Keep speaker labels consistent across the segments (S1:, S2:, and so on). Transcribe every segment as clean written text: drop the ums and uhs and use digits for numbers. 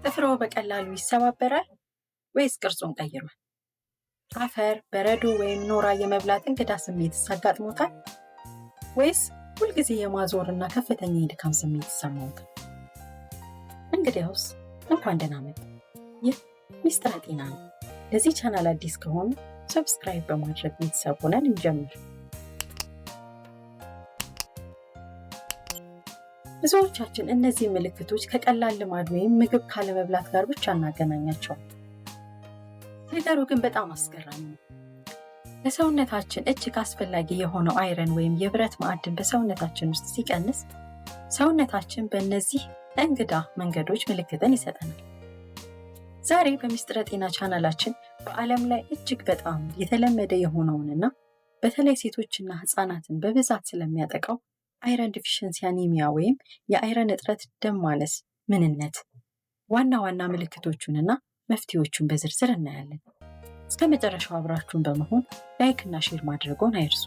S1: ጥፍሮ በቀላሉ ይሰባበራል ወይስ ቅርጹን ቀይሯል? አፈር፣ በረዶ ወይም ኖራ የመብላት እንግዳ ስሜት አጋጥሞታል ወይስ ሁልጊዜ የማዞርና ከፍተኛ የድካም ስሜት ይሰማዎታል? እንግዲያውስ እንኳን ደህና መጡ። ይህ ሚስጥረ ጤና ነው። ለዚህ ቻናል አዲስ ከሆኑ ሰብስክራይብ በማድረግ ቤተሰብ ሆነን እንጀምር። ብዙዎቻችን እነዚህ ምልክቶች ከቀላል ልማድ ወይም ምግብ ካለመብላት ጋር ብቻ እናገናኛቸዋለን። ነገሩ ግን በጣም አስገራሚ ነው። ለሰውነታችን እጅግ አስፈላጊ የሆነው አይረን ወይም የብረት ማዕድን በሰውነታችን ውስጥ ሲቀንስ ሰውነታችን በእነዚህ እንግዳ መንገዶች ምልክትን ይሰጠናል። ዛሬ በሚስጥረ ጤና ቻናላችን በዓለም ላይ እጅግ በጣም የተለመደ የሆነውንና በተለይ ሴቶችና ህፃናትን በብዛት ስለሚያጠቃው አይረን ዲፊሽንሲ አኒሚያ ወይም የአይረን እጥረት ደም ማነስ ምንነት፣ ዋና ዋና ምልክቶቹንና መፍትሄዎቹን በዝርዝር እናያለን። እስከ መጨረሻው አብራችሁን በመሆን ላይክ እና ሼር ማድረጎን አይርሱ።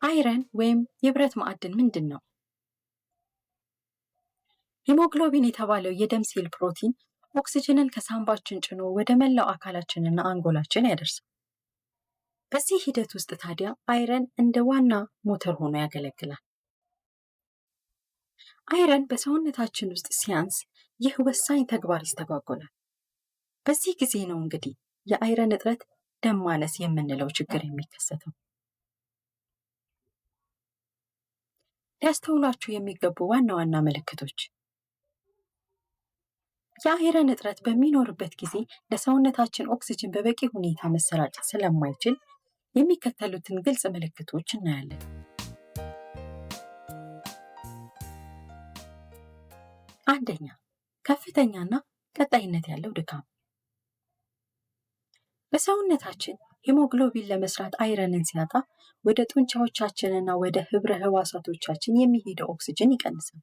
S1: አይረን ወይም የብረት ማዕድን ምንድን ነው? ሂሞግሎቢን የተባለው የደም ሴል ፕሮቲን ኦክሲጅንን ከሳምባችን ጭኖ ወደ መላው አካላችንና አንጎላችን ያደርሳል። በዚህ ሂደት ውስጥ ታዲያ አይረን እንደ ዋና ሞተር ሆኖ ያገለግላል። አይረን በሰውነታችን ውስጥ ሲያንስ ይህ ወሳኝ ተግባር ይስተጓጎላል። በዚህ ጊዜ ነው እንግዲህ የአይረን እጥረት ደም ማነስ የምንለው ችግር የሚከሰተው። ሊያስተውሏችሁ የሚገቡ ዋና ዋና ምልክቶች። የአይረን እጥረት በሚኖርበት ጊዜ ለሰውነታችን ኦክሲጅን በበቂ ሁኔታ መሰራጨት ስለማይችል የሚከተሉትን ግልጽ ምልክቶች እናያለን። አንደኛ፣ ከፍተኛና ቀጣይነት ያለው ድካም። በሰውነታችን ሂሞግሎቢን ለመስራት አይረንን ሲያጣ ወደ ጡንቻዎቻችንና ወደ ህብረ ህዋሳቶቻችን የሚሄደው ኦክሲጅን ይቀንሳል።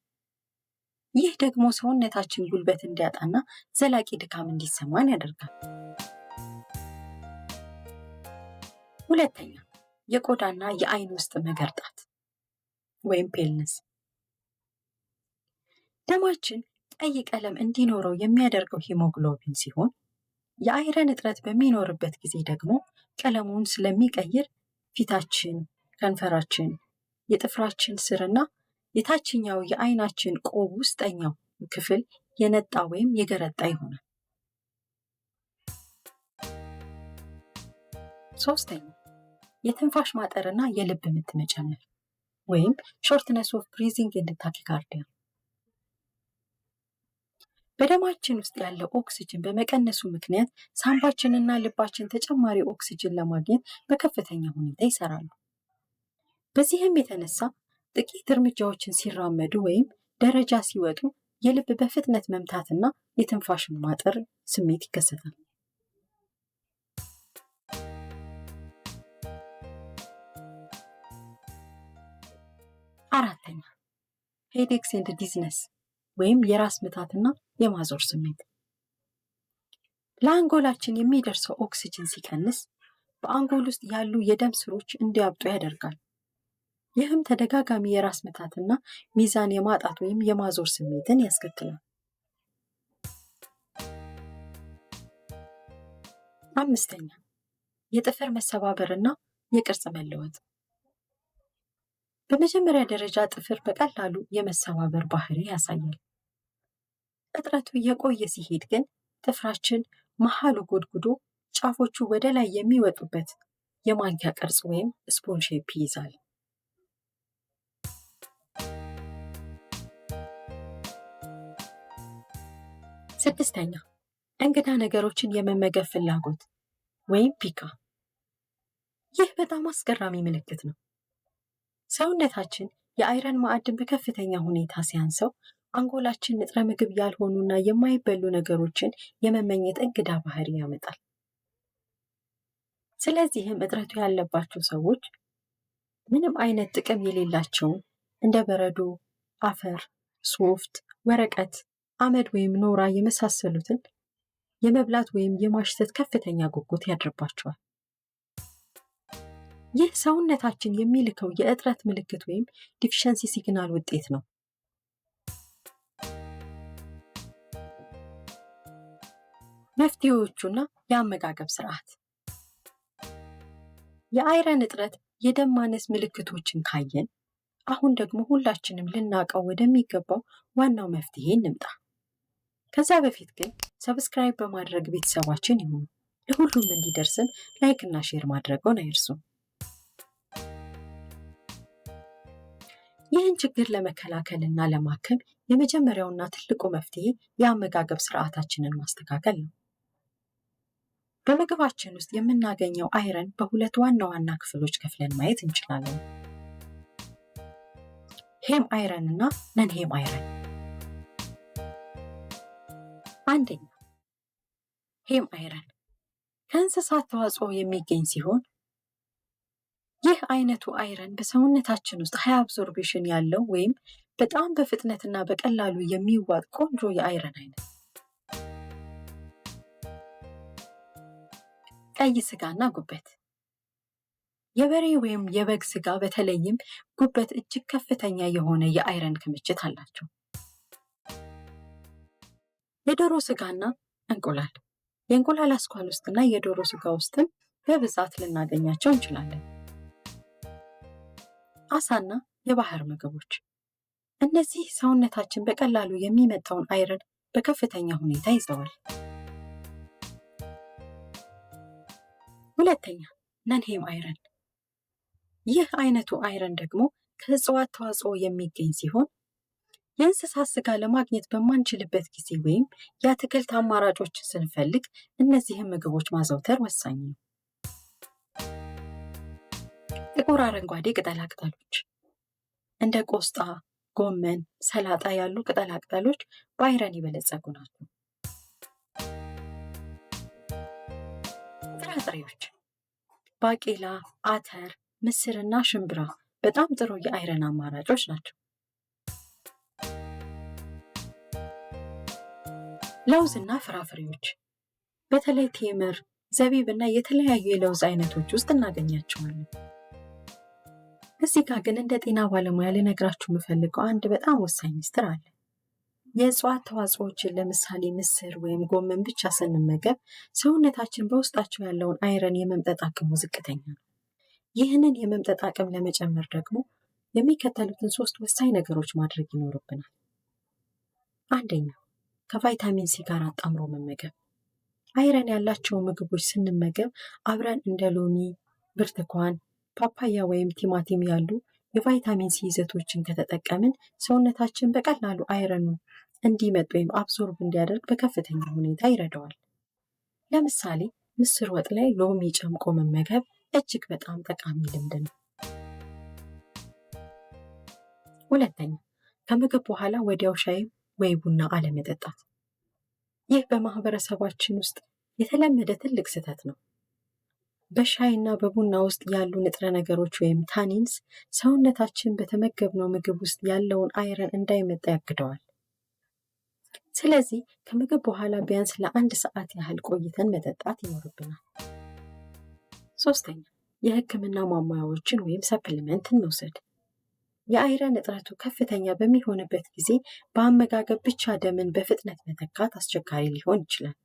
S1: ይህ ደግሞ ሰውነታችን ጉልበት እንዲያጣና ዘላቂ ድካም እንዲሰማን ያደርጋል። ሁለተኛ፣ የቆዳና የአይን ውስጥ መገርጣት ወይም ፔልነስ። ደማችን ቀይ ቀለም እንዲኖረው የሚያደርገው ሂሞግሎቢን ሲሆን የአይረን እጥረት በሚኖርበት ጊዜ ደግሞ ቀለሙን ስለሚቀይር ፊታችን፣ ከንፈራችን፣ የጥፍራችን ስርና የታችኛው የአይናችን ቆብ ውስጠኛው ክፍል የነጣ ወይም የገረጣ ይሆናል። ሶስተኛ፣ የትንፋሽ ማጠርና የልብ ምት መጨመር ወይም ሾርትነስ ኦፍ ብሪዚንግ ኤንድ ታኪካርዲያ። በደማችን ውስጥ ያለው ኦክሲጅን በመቀነሱ ምክንያት ሳምባችንና ልባችን ተጨማሪ ኦክሲጅን ለማግኘት በከፍተኛ ሁኔታ ይሰራሉ። በዚህም የተነሳ ጥቂት እርምጃዎችን ሲራመዱ ወይም ደረጃ ሲወጡ የልብ በፍጥነት መምታትና የትንፋሽን ማጠር ስሜት ይከሰታል። አራተኛ፣ ሄዴክስ ኤንድ ዲዝነስ ወይም የራስ ምታትና የማዞር ስሜት። ለአንጎላችን የሚደርሰው ኦክሲጅን ሲቀንስ በአንጎል ውስጥ ያሉ የደም ስሮች እንዲያብጡ ያደርጋል። ይህም ተደጋጋሚ የራስ ምታትና ሚዛን የማጣት ወይም የማዞር ስሜትን ያስከትላል። አምስተኛ፣ የጥፍር መሰባበርና የቅርጽ መለወጥ። በመጀመሪያ ደረጃ ጥፍር በቀላሉ የመሰባበር ባህሪ ያሳያል። እጥረቱ እየቆየ ሲሄድ ግን ጥፍራችን መሃሉ ጎድጉዶ ጫፎቹ ወደ ላይ የሚወጡበት የማንኪያ ቅርጽ ወይም ስፖን ሼፕ ይይዛል። ስድስተኛ፣ እንግዳ ነገሮችን የመመገብ ፍላጎት ወይም ፒካ። ይህ በጣም አስገራሚ ምልክት ነው። ሰውነታችን የአይረን ማዕድን በከፍተኛ ሁኔታ ሲያንሰው አንጎላችን ንጥረ ምግብ ያልሆኑና የማይበሉ ነገሮችን የመመኘት እንግዳ ባህሪ ያመጣል። ስለዚህም እጥረቱ ያለባቸው ሰዎች ምንም አይነት ጥቅም የሌላቸውን እንደ በረዶ፣ አፈር፣ ሶፍት፣ ወረቀት፣ አመድ ወይም ኖራ የመሳሰሉትን የመብላት ወይም የማሽተት ከፍተኛ ጉጉት ያድርባቸዋል። ይህ ሰውነታችን የሚልከው የእጥረት ምልክት ወይም ዲፊሸንሲ ሲግናል ውጤት ነው። መፍትሄዎቹና የአመጋገብ ስርዓት። የአይረን እጥረት የደም ማነስ ምልክቶችን ካየን አሁን ደግሞ ሁላችንም ልናውቀው ወደሚገባው ዋናው መፍትሄ እንምጣ። ከዛ በፊት ግን ሰብስክራይብ በማድረግ ቤተሰባችን ይሁኑ። ለሁሉም እንዲደርስም ላይክ እና ሼር ማድረግዎን አይርሱ። ይህን ችግር ለመከላከልና ለማከም የመጀመሪያውና ትልቁ መፍትሄ የአመጋገብ ስርዓታችንን ማስተካከል ነው። በምግባችን ውስጥ የምናገኘው አይረን በሁለት ዋና ዋና ክፍሎች ከፍለን ማየት እንችላለን። ሄም አይረን እና ነን ሄም አይረን። አንደኛ፣ ሄም አይረን ከእንስሳት ተዋጽኦ የሚገኝ ሲሆን ይህ አይነቱ አይረን በሰውነታችን ውስጥ ሃይ አብዞርቤሽን ያለው ወይም በጣም በፍጥነትና በቀላሉ የሚዋጥ ቆንጆ የአይረን አይነት። ቀይ ስጋና ጉበት። የበሬ ወይም የበግ ስጋ በተለይም ጉበት እጅግ ከፍተኛ የሆነ የአይረን ክምችት አላቸው። የዶሮ ስጋና እንቁላል። የእንቁላል አስኳል ውስጥና የዶሮ ስጋ ውስጥም በብዛት ልናገኛቸው እንችላለን። አሳና የባህር ምግቦች። እነዚህ ሰውነታችን በቀላሉ የሚመጣውን አይረን በከፍተኛ ሁኔታ ይዘዋል። ሁለተኛ፣ ነን ሄም አይረን። ይህ አይነቱ አይረን ደግሞ ከእጽዋት ተዋጽኦ የሚገኝ ሲሆን የእንስሳት ስጋ ለማግኘት በማንችልበት ጊዜ ወይም የአትክልት አማራጮችን ስንፈልግ እነዚህን ምግቦች ማዘውተር ወሳኝ ነው። ጥቁር አረንጓዴ ቅጠላቅጠሎች እንደ ቆስጣ፣ ጎመን፣ ሰላጣ ያሉ ቅጠላቅጠሎች በአይረን የበለጸጉ ናቸው። ጥራጥሬዎች ባቄላ፣ አተር፣ ምስርና ሽምብራ በጣም ጥሩ የአይረን አማራጮች ናቸው። ለውዝና ፍራፍሬዎች በተለይ ቴምር፣ ዘቢብ እና የተለያዩ የለውዝ አይነቶች ውስጥ እናገኛቸዋለን። እዚህ ጋር ግን እንደ ጤና ባለሙያ ልነግራችሁ የምፈልገው አንድ በጣም ወሳኝ ሚስጥር አለ። የእጽዋት ተዋጽኦችን ለምሳሌ ምስር ወይም ጎመን ብቻ ስንመገብ ሰውነታችን በውስጣቸው ያለውን አይረን የመምጠጥ አቅሙ ዝቅተኛ ነው። ይህንን የመምጠጥ አቅም ለመጨመር ደግሞ የሚከተሉትን 3 ወሳኝ ነገሮች ማድረግ ይኖርብናል። አንደኛው፣ ከቫይታሚን ሲ ጋር አጣምሮ መመገብ። አይረን ያላቸው ምግቦች ስንመገብ አብረን እንደ ሎሚ፣ ብርቱካን፣ ፓፓያ ወይም ቲማቲም ያሉ የቫይታሚን ሲ ይዘቶችን ከተጠቀምን ሰውነታችን በቀላሉ አይረኑን እንዲመጥ ወይም አብዞርብ እንዲያደርግ በከፍተኛ ሁኔታ ይረዳዋል። ለምሳሌ ምስር ወጥ ላይ ሎሚ ጨምቆ መመገብ እጅግ በጣም ጠቃሚ ልምድ ነው። ሁለተኛ፣ ከምግብ በኋላ ወዲያው ሻይ ወይ ቡና አለመጠጣት። ይህ በማህበረሰባችን ውስጥ የተለመደ ትልቅ ስህተት ነው። በሻይና በቡና ውስጥ ያሉ ንጥረ ነገሮች ወይም ታኒንስ ሰውነታችን በተመገብነው ምግብ ውስጥ ያለውን አይረን እንዳይመጣ ያግደዋል። ስለዚህ ከምግብ በኋላ ቢያንስ ለ1 ሰዓት ያህል ቆይተን መጠጣት ይኖርብናል። ሶስተኛ፣ የህክምና ማሟያዎችን ወይም ሰፕሊመንትን መውሰድ። የአይረን እጥረቱ ከፍተኛ በሚሆንበት ጊዜ በአመጋገብ ብቻ ደምን በፍጥነት መተካት አስቸጋሪ ሊሆን ይችላል።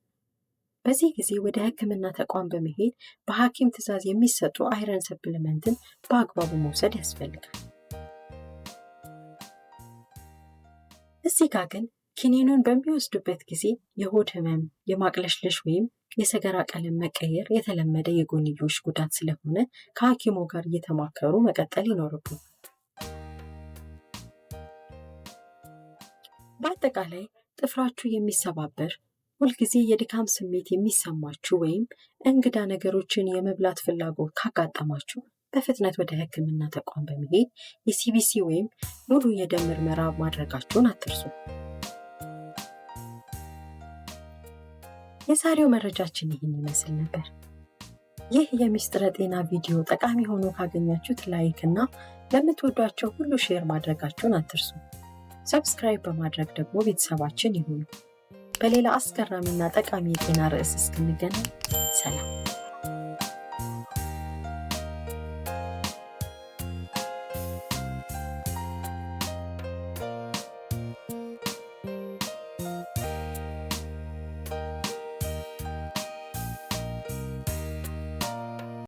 S1: በዚህ ጊዜ ወደ ህክምና ተቋም በመሄድ በሐኪም ትዕዛዝ የሚሰጡ አይረን ሰፕሊመንትን በአግባቡ መውሰድ ያስፈልጋል። እዚህ ጋር ግን ኪኒኑን በሚወስዱበት ጊዜ የሆድ ህመም፣ የማቅለሽለሽ ወይም የሰገራ ቀለም መቀየር የተለመደ የጎንዮሽ ጉዳት ስለሆነ ከሐኪሞ ጋር እየተማከሩ መቀጠል ይኖርብናል። በአጠቃላይ ጥፍራችሁ የሚሰባበር፣ ሁልጊዜ የድካም ስሜት የሚሰማችሁ ወይም እንግዳ ነገሮችን የመብላት ፍላጎት ካጋጠማችሁ በፍጥነት ወደ ህክምና ተቋም በመሄድ የሲቢሲ ወይም ሙሉ የደም ምርመራ ማድረጋችሁን አትርሱ። የዛሬው መረጃችን ይህን ይመስል ነበር። ይህ የሚስጥረ ጤና ቪዲዮ ጠቃሚ ሆኖ ካገኛችሁት ላይክ እና ለምትወዷቸው ሁሉ ሼር ማድረጋችሁን አትርሱ። ሰብስክራይብ በማድረግ ደግሞ ቤተሰባችን ይሁኑ። በሌላ አስገራሚና ጠቃሚ የጤና ርዕስ እስክንገናኝ ሰላም።